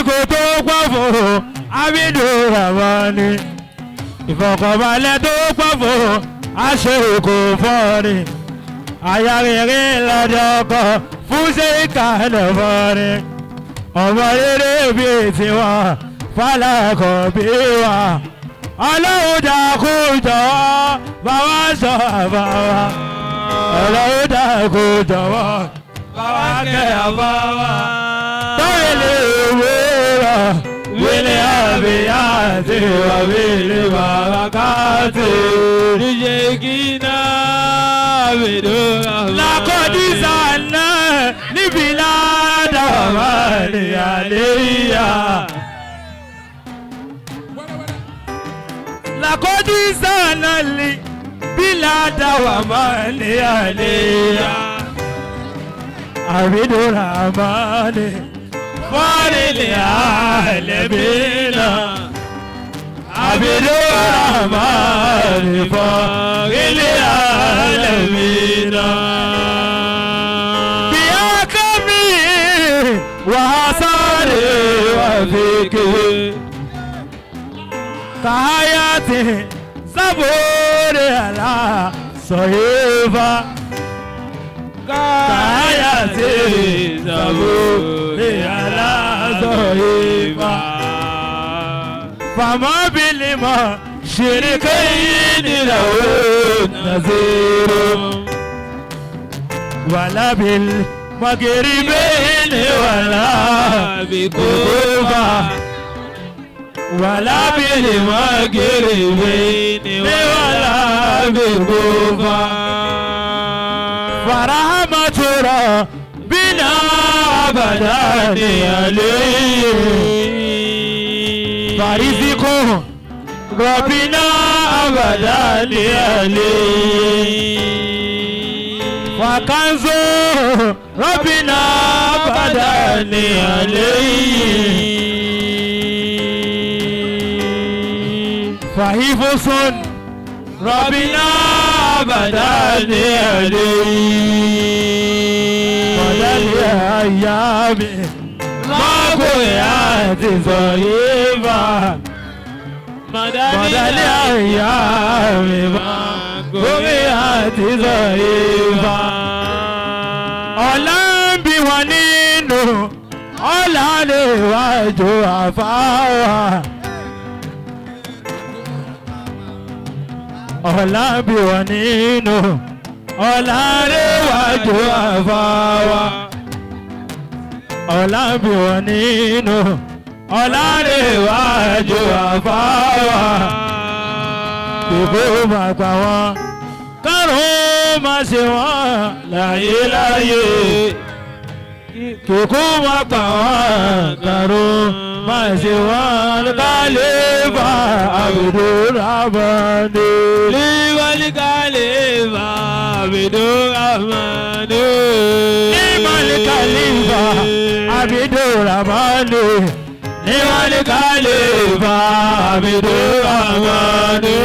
kò tó pọ̀ fún Abidurahmani ìfọ̀kànbalẹ̀ tó pọ̀ fún aṣèkò fọ́ọ̀rì ayarere lọ́dọ̀ ọkọ̀ fún ṣèkà lọ́fọ́ọ̀rì ọmọ rere bíi tiwọn fàlàkọ̀ bí wa ọlọ́run dàkú jọ̀wọ́ bàbá sọ àbá wa ọlọ́run dàkú jọ̀wọ́ bàbá kẹ́ àbá wa tọ́wẹ́lẹ̀ òwe rọ̀ wílé àbíyá àti wàbílé bàbá káàtì níṣe kíná Abidurahmani. Lakọ́dísà náà níbi ládàá máa ní àléyà. Lakọ́dísà náà ní bí ládàá máa ní àléyà. Abidurahmani fọ́ọ̀rìlì àlẹ́mìnà. Abidurahmani fọ́ọ̀rìlì àlẹ́mìnà. Bíyá kẹ́mi wàásàrè wàfíkè. Káyàtì sábòrè àlà sọ̀yẹ́fà. Káyàtì sábòrè àlà sọ̀yẹ́fà. Fàmọ́ bìlì mọ́ ṣìrìkẹ́yìn ìlàwó nàzírò. Wàlá bìlì mọ́kìrìbẹ́yìn wàlá bìkúfà. Wàlá bìlì mọ́kìrìbẹ́yìn wàlá bìkúfà. Farahmatu rabbina abadani alayhi. Fariziko rabbina abadani alayhi. Fakanzo rabbina abadani alayhi. Fahifusun rabbina abadani alayhi. Badali ayami magoyati zoyiba. Badali ayami magoyati zoyiba. Ọlá ń bí wọn nínú, ọlá lè wájú àfáwà. Ọlá ń bí wọn nínú, ọlá lè wájú àfáwà. Ọlá ń bí wọn nínú, ọlá lè wájú àfáwà. Kìkó máa gbà wọ́n, kárùn-ún máa ṣe wọ́n láyé láyé. Kìkó máa gbà wọ́n, kárùn-ún máa ṣe wọ́n kálífà Abidurahmani. Líwálí kálífà Abidurahmani. Líwálí kálífà Abidurahmani. Líwálí kálífà Abidurahmani.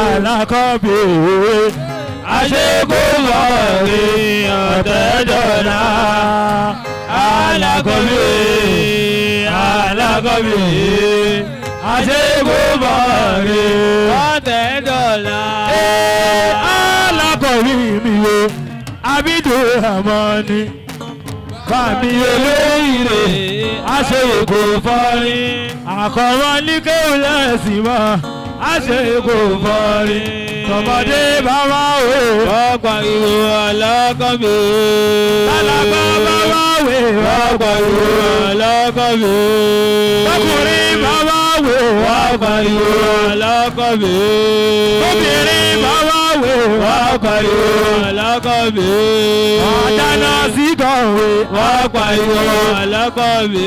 Alákọ̀bí aṣẹ́kùnmọ̀rí ọ̀tẹ́dọ̀lá. Alákọ̀bí aṣẹ́kùnmọ̀rí ọ̀tẹ́dọ̀lá. Alákọ̀bí mi o Abidurahmani. Bàmí olóyìnbó aṣèkò fọ́rí. Àkọ́wọ́ ní kéwìlẹ̀ sí mọ́ aṣèkò fọ́rí. Tọmọdé bá wá wè wọ́n pariwo Alákọ̀bí. Tálákà bá wá wè wọ́n pariwo Alákọ̀bí. Tọkùnrin bá wá wè wọ́n pariwo Alákọ̀bí. Tóbìnrin bá wá wè wọ́n pariwo Alákọ̀bí. Ọ̀dáná sí kọ̀wé wọ́n pariwo Alákọ̀bí.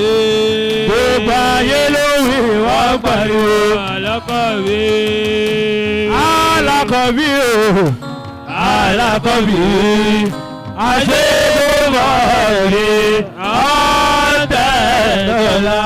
Gbogbo ayé ló wè wọ́n pariwo Alákọ̀bí. Alákọ̀bí o, Alákọ̀bí, aṣẹ́gun mọ̀ọ́rẹ́ ọ̀tẹ̀ lọ́la.